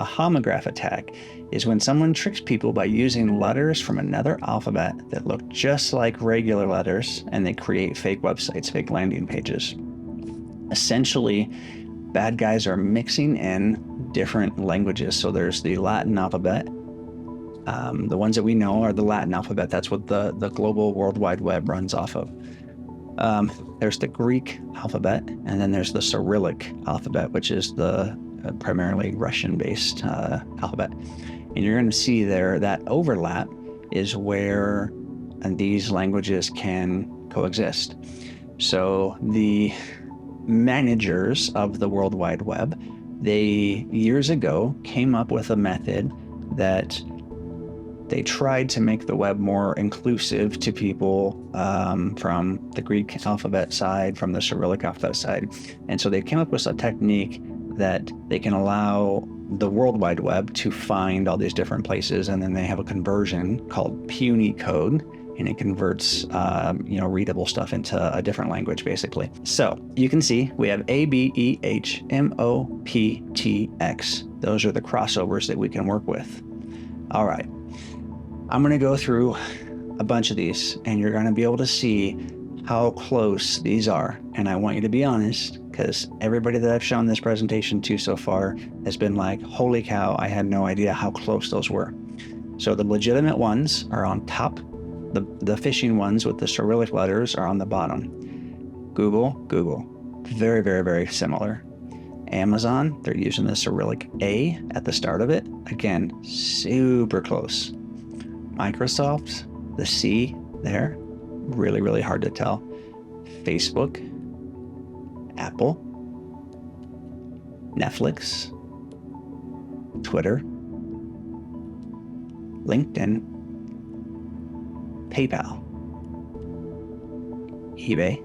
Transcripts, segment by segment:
A homograph attack is when someone tricks people by using letters from another alphabet that look just like regular letters, and they create fake websites, fake landing pages. Essentially, bad guys are mixing in different languages. So there's the Latin alphabet. The ones that we know are the Latin alphabet. That's what the global World Wide Web runs off of. There's the Greek alphabet, and then there's the Cyrillic alphabet, which is the primarily Russian-based alphabet. And you're going to see there that overlap is where these languages can coexist. So the managers of the World Wide Web, they years ago came up with a method that they tried to make the web more inclusive to people from the Greek alphabet side, from the Cyrillic alphabet side. And so they came up with a technique that they can allow the World Wide Web to find all these different places, and then they have a conversion called puny code, and it converts readable stuff into a different language, basically. So you can see we have ABEHMOPTX. Those are the crossovers that we can work with. All right, I'm going to go through a bunch of these, and you're going to be able to see how close these are. And I want you to be honest, because everybody that I've shown this presentation to so far has been like, holy cow, I had no idea how close those were. So the legitimate ones are on top. The phishing ones with the Cyrillic letters are on the bottom. Google, very, very, very similar. Amazon, they're using the Cyrillic A at the start of it. Again, super close. Microsoft, the C there, really, really hard to tell. Facebook, Apple, Netflix, Twitter, LinkedIn, PayPal, eBay,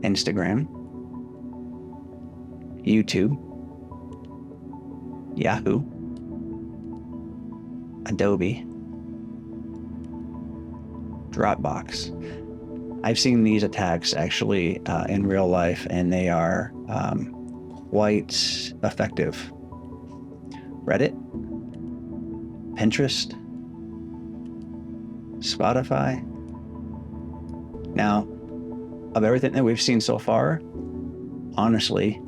Instagram, YouTube, Yahoo, Adobe, Dropbox. I've seen these attacks actually in real life, and they are quite effective. Reddit, Pinterest, Spotify. Now, of everything that we've seen so far, honestly,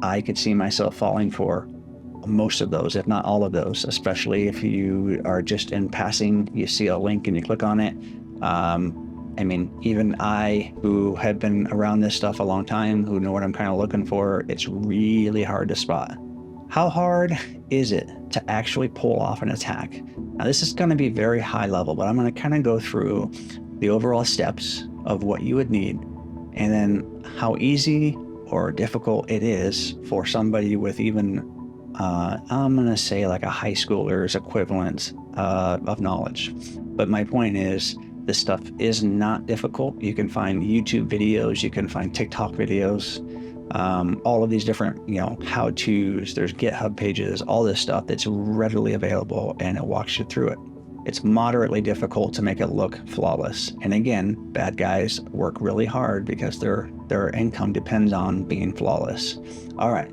I could see myself falling for most of those, if not all of those, especially if you are just in passing, you see a link and you click on it. I mean, even I, who have been around this stuff a long time, who know what I'm kind of looking for, it's really hard to spot. How hard is it to actually pull off an attack? Now, this is going to be very high level, but I'm going to kind of go through the overall steps of what you would need, and then how easy or difficult it is for somebody with even, I'm going to say like a high schooler's equivalent of knowledge. But my point is, this stuff is not difficult. You can find YouTube videos, you can find TikTok videos, all of these different, how-tos, there's GitHub pages, all this stuff that's readily available, and it walks you through it. It's moderately difficult to make it look flawless. And again, bad guys work really hard because their income depends on being flawless. All right,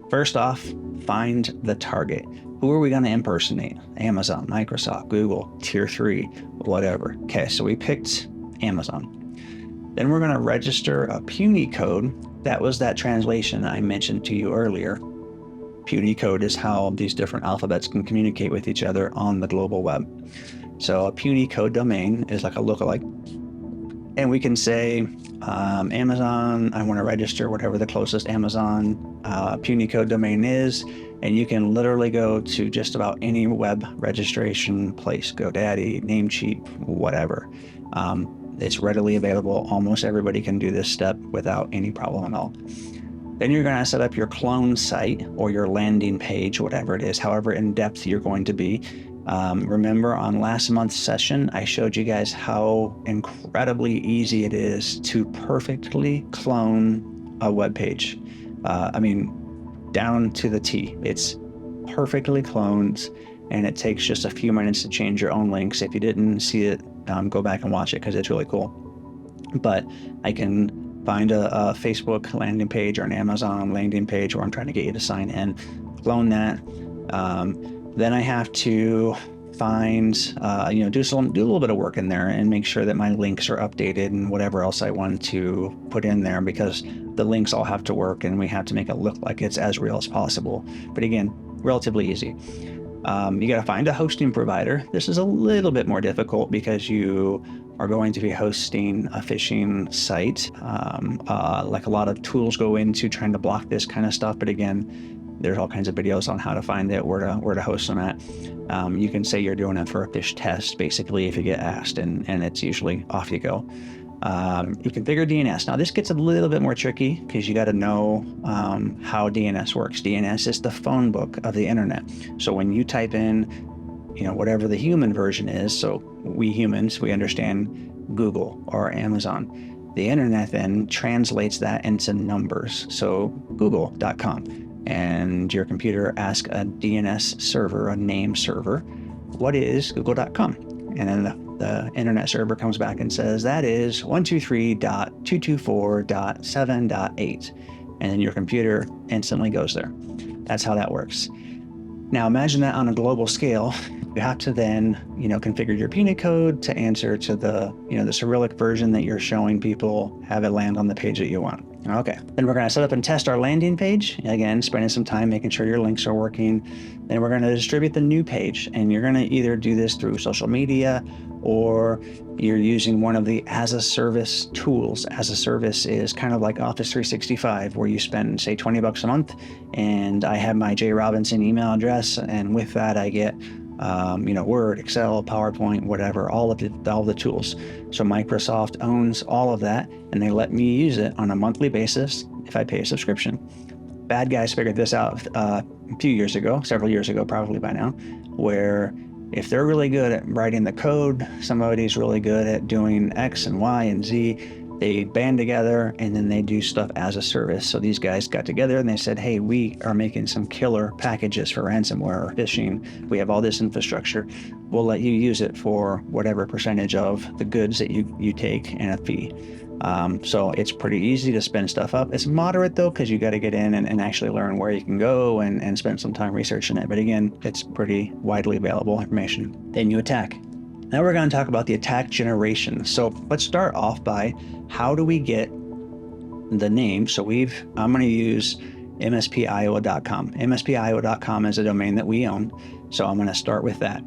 first off, find the target. Who are we going to impersonate? Amazon, Microsoft, Google, tier 3, whatever. Okay, so we picked Amazon. Then we're going to register a puny code. That was that translation I mentioned to you earlier. Puny code is how these different alphabets can communicate with each other on the global web. So a puny code domain is like a lookalike. And we can say, Amazon, I want to register whatever the closest Amazon puny code domain is. And you can literally go to just about any web registration place, GoDaddy, Namecheap, whatever. It's readily available. Almost everybody can do this step without any problem at all. Then you're going to set up your clone site or your landing page, whatever it is, however in depth you're going to be. Remember on last month's session, I showed you guys how incredibly easy it is to perfectly clone a web page. Down to the T. It's perfectly cloned, and it takes just a few minutes to change your own links. If you didn't see it, go back and watch it because it's really cool. But I can find a Facebook landing page or an Amazon landing page where I'm trying to get you to sign in. clone that. Then I have to find, do a little bit of work in there and make sure that my links are updated and whatever else I want to put in there, because the links all have to work and we have to make it look like it's as real as possible. But again, relatively easy. You got to find a hosting provider. This is a little bit more difficult because you are going to be hosting a phishing site. Like a lot of tools go into trying to block this kind of stuff. But again, there's all kinds of videos on how to find it, where to host them at. You can say you're doing it for a phish test, basically, if you get asked, and it's usually off you go. You configure DNS. Now, this gets a little bit more tricky because you got to know how DNS works. DNS is the phone book of the internet. So when you type in, whatever the human version is, so we humans, we understand Google or Amazon. The internet then translates that into numbers. So google.com. And your computer asks a DNS server, a name server, what is google.com? And then the internet server comes back and says, that is 123.224.7.8. And then your computer instantly goes there. That's how that works. Now imagine that on a global scale. You have to then, configure your puny code to answer to the, the Cyrillic version that you're showing people, have it land on the page that you want. Okay, then we're going to set up and test our landing page. Again, spending some time making sure your links are working. Then we're going to distribute the new page, and you're going to either do this through social media or you're using one of the as a service tools. As a service is kind of like Office 365, where you spend, say, $20 a month, and I have my J Robinson email address, and with that I get Word, Excel, PowerPoint, whatever, all the tools. So Microsoft owns all of that, and they let me use it on a monthly basis if I pay a subscription. Bad guys figured this out several years ago, probably by now, where if they're really good at writing the code, somebody's really good at doing X and Y and Z, they band together and then they do stuff as a service. So these guys got together and they said, hey, we are making some killer packages for ransomware or phishing. We have all this infrastructure. We'll let you use it for whatever percentage of the goods that you take and a fee. So it's pretty easy to spin stuff up. It's moderate though, because you got to get in and actually learn where you can go and spend some time researching it. But again, it's pretty widely available information. Then you attack. Now we're going to talk about the attack generation. So let's start off by, how do we get the name? So I'm going to use mspiowa.com. mspiowa.com is a domain that we own. So I'm going to start with that.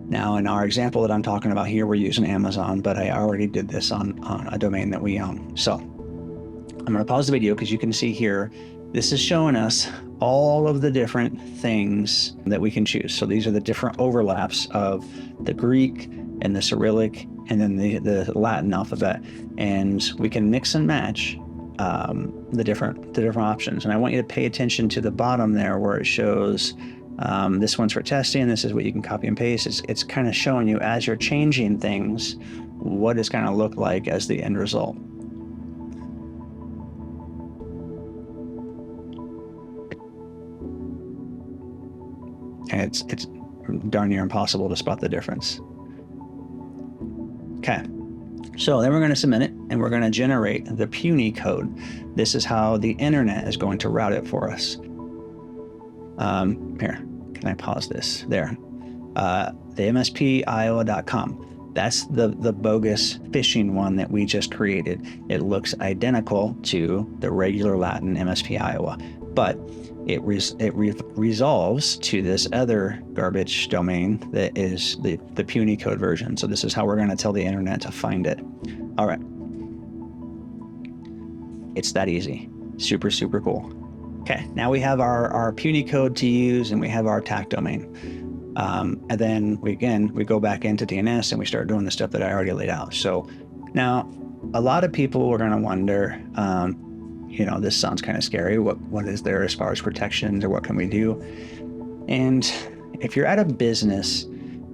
Now, in our example that I'm talking about here, we're using Amazon, but I already did this on a domain that we own. So I'm going to pause the video because you can see here, this is showing us all of the different things that we can choose. So these are the different overlaps of the Greek and the Cyrillic and then the Latin alphabet. And we can mix and match the different options. And I want you to pay attention to the bottom there where it shows this one's for testing. This is what you can copy and paste. It's kind of showing you as you're changing things, what it's going to look like as the end result. And it's darn near impossible to spot the difference. Okay, so then we're going to submit it and we're going to generate the puny code. This is how the internet is going to route it for us. Here, can I pause this? There, the mspiowa.com. That's the bogus phishing one that we just created. It looks identical to the regular Latin MSP Iowa, but it resolves to this other garbage domain that is the puny code version. So this is how we're going to tell the internet to find it. All right. It's that easy. Super, super cool. Okay, now we have our puny code to use and we have our attack domain. And then we go back into DNS and we start doing the stuff that I already laid out. So now a lot of people are going to wonder, this sounds kind of scary. What is there as far as protections, or what can we do? And if you're at a business,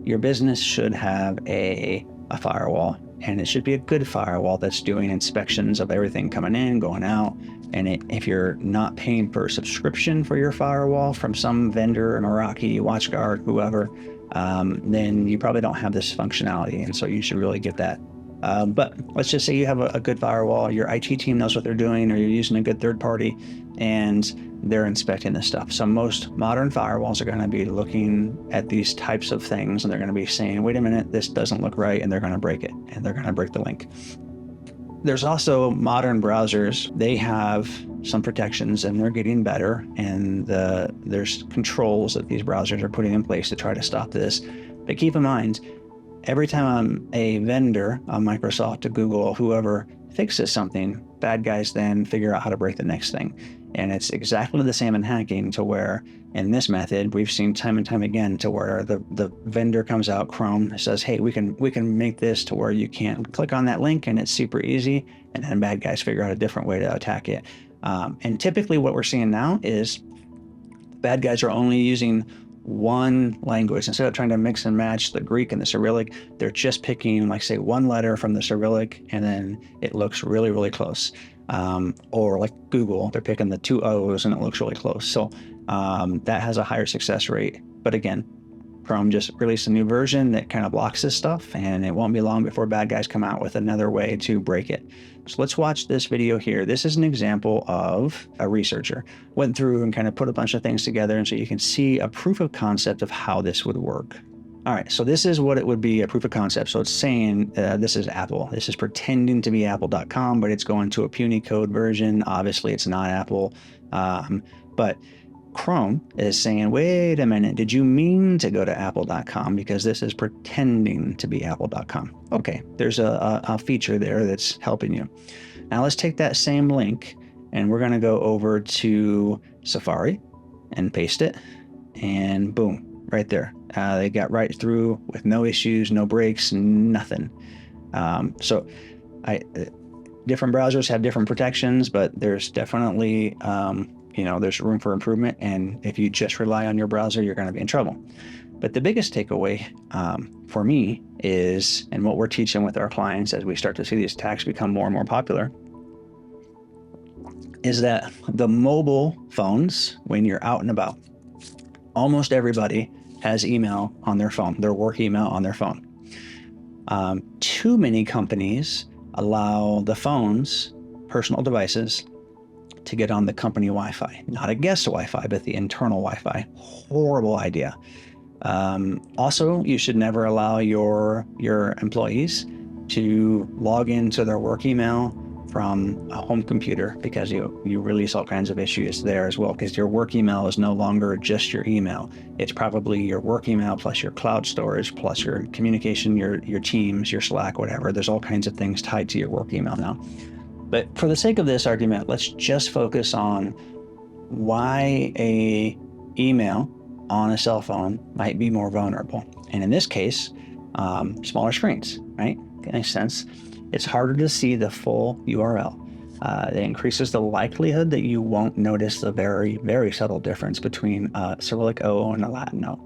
your business should have a firewall, and it should be a good firewall that's doing inspections of everything coming in, going out. And if you're not paying for a subscription for your firewall from some vendor, Meraki, WatchGuard, whoever, then you probably don't have this functionality. And so you should really get that. But let's just say you have a good firewall, your IT team knows what they're doing, or you're using a good third party, and they're inspecting this stuff. So most modern firewalls are going to be looking at these types of things, and they're going to be saying, wait a minute, this doesn't look right, and they're going to break it, and they're going to break the link. There's also modern browsers. They have some protections, and they're getting better, and there's controls that these browsers are putting in place to try to stop this. But keep in mind, every time a vendor, a Microsoft, a Google, whoever fixes something, bad guys then figure out how to break the next thing. And it's exactly the same in hacking, to where in this method, we've seen time and time again to where the vendor comes out, Chrome says, hey, we can make this to where you can't click on that link and it's super easy. And then bad guys figure out a different way to attack it. And typically what we're seeing now is bad guys are only using one language. Instead of trying to mix and match the Greek and the Cyrillic, they're just picking, like, say, one letter from the Cyrillic, and then it looks really, really close. Or like Google, they're picking the two O's and it looks really close. So that has a higher success rate. But again, Chrome just released a new version that kind of blocks this stuff, and it won't be long before bad guys come out with another way to break it. So let's watch this video here. This is an example of a researcher went through and kind of put a bunch of things together, and so you can see a proof of concept of how this would work. All right, so this is what it would be, a proof of concept. So it's saying this is Apple. This is pretending to be apple.com, but it's going to a puny code version. Obviously, it's not Apple, but Chrome is saying, wait a minute, did you mean to go to apple.com? Because this is pretending to be apple.com. Okay, there's a feature there that's helping you. Now let's take that same link, and we're going to go over to Safari and paste it, and boom, right there. They got right through with no issues, no breaks, nothing. Different browsers have different protections, but there's definitely there's room for improvement. And if you just rely on your browser, you're going to be in trouble. But the biggest takeaway for me is, and what we're teaching with our clients as we start to see these attacks become more and more popular, is that the mobile phones, when you're out and about, almost everybody has email on their phone, their work email on their phone. Too many companies allow the phones, personal devices, to get on the company Wi-Fi, not a guest Wi-Fi, but the internal Wi-Fi. Horrible idea. Also, you should never allow your employees to log into their work email from a home computer, because you release all kinds of issues there as well, because your work email is no longer just your email. It's probably your work email plus your cloud storage plus your communication, your Teams, your Slack, whatever. There's all kinds of things tied to your work email now. But for the sake of this argument, let's just focus on why a email on a cell phone might be more vulnerable. And in this case, smaller screens, right? That makes sense. It's harder to see the full URL. It increases the likelihood that you won't notice the very, very subtle difference between a Cyrillic O and a Latin O.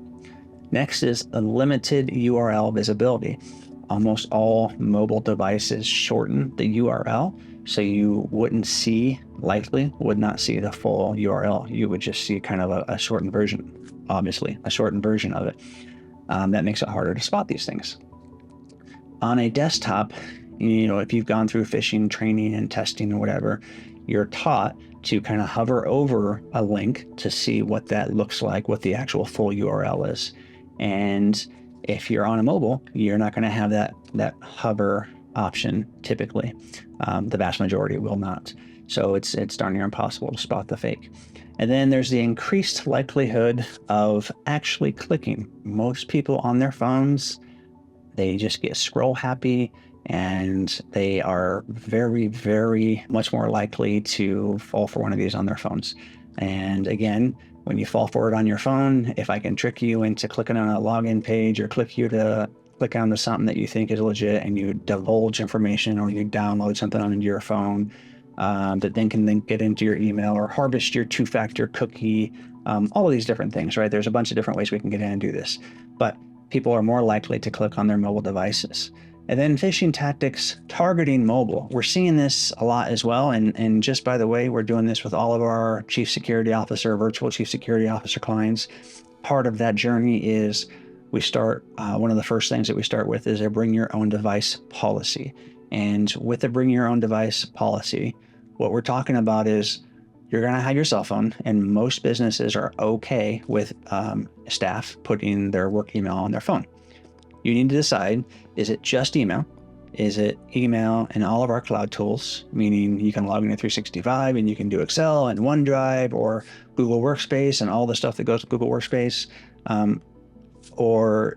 Next is a limited URL visibility. Almost all mobile devices shorten the URL, so you would not see the full URL. You would just see kind of a shortened version, obviously, a shortened version of it. That makes it harder to spot these things. On a desktop, if you've gone through phishing training and testing or whatever, you're taught to kind of hover over a link to see what that looks like, what the actual full URL is. And if you're on a mobile, you're not going to have that hover option typically. The vast majority will not. So it's darn near impossible to spot the fake. And then there's the increased likelihood of actually clicking. Most people on their phones, they just get scroll happy, and they are very, very much more likely to fall for one of these on their phones. And again, when you fall for it on your phone, if I can trick you into clicking on a login page or click onto something that you think is legit, and you divulge information or you download something onto your phone that then can get into your email or harvest your two-factor cookie, all of these different things, right? There's a bunch of different ways we can get in and do this, but people are more likely to click on their mobile devices. And then phishing tactics targeting mobile. We're seeing this a lot as well. And just by the way, we're doing this with all of our chief security officer, virtual chief security officer clients. Part of that journey is we start, one of the first things that we start with is a bring your own device policy. And with the bring your own device policy, what we're talking about is you're going to have your cell phone, and most businesses are okay with staff putting their work email on their phone. You need to decide, is it just email? Is it email and all of our cloud tools, meaning you can log into 365 and you can do Excel and OneDrive or Google Workspace and all the stuff that goes with Google Workspace? Or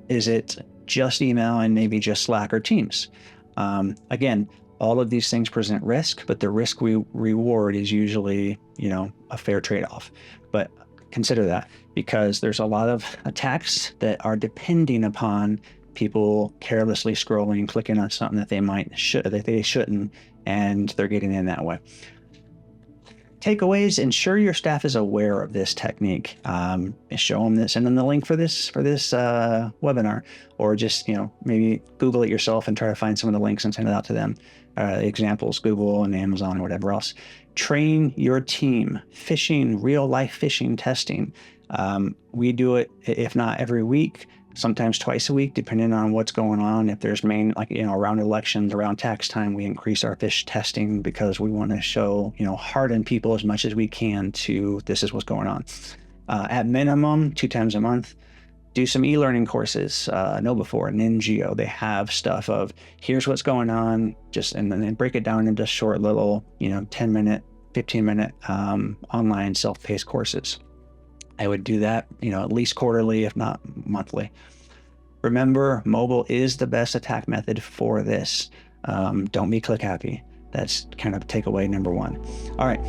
is it just email and maybe just Slack or Teams? Again, all of these things present risk, but the risk reward is usually, a fair trade-off. But consider that, because there's a lot of attacks that are depending upon people carelessly scrolling, clicking on something that they shouldn't, and they're getting in that way. Takeaways: ensure your staff is aware of this technique. Show them this, send them the link for this webinar, or just maybe Google it yourself and try to find some of the links and send it out to them. Examples: Google and Amazon or whatever else. Train your team. Phishing, real life phishing testing. We do it, if not every week, sometimes twice a week, depending on what's going on. If there's around elections, around tax time, we increase our phish testing because we want to show, harden people as much as we can to this is what's going on. At minimum, 2 times a month, do some e-learning courses. KnowBe4, Ningeo, they have stuff of here's what's going on, and then break it down into short little, 10-minute, 15-minute online self-paced courses. I would do that, at least quarterly, if not monthly. Remember, mobile is the best attack method for this. Don't be click happy. That's kind of takeaway number 1. All right.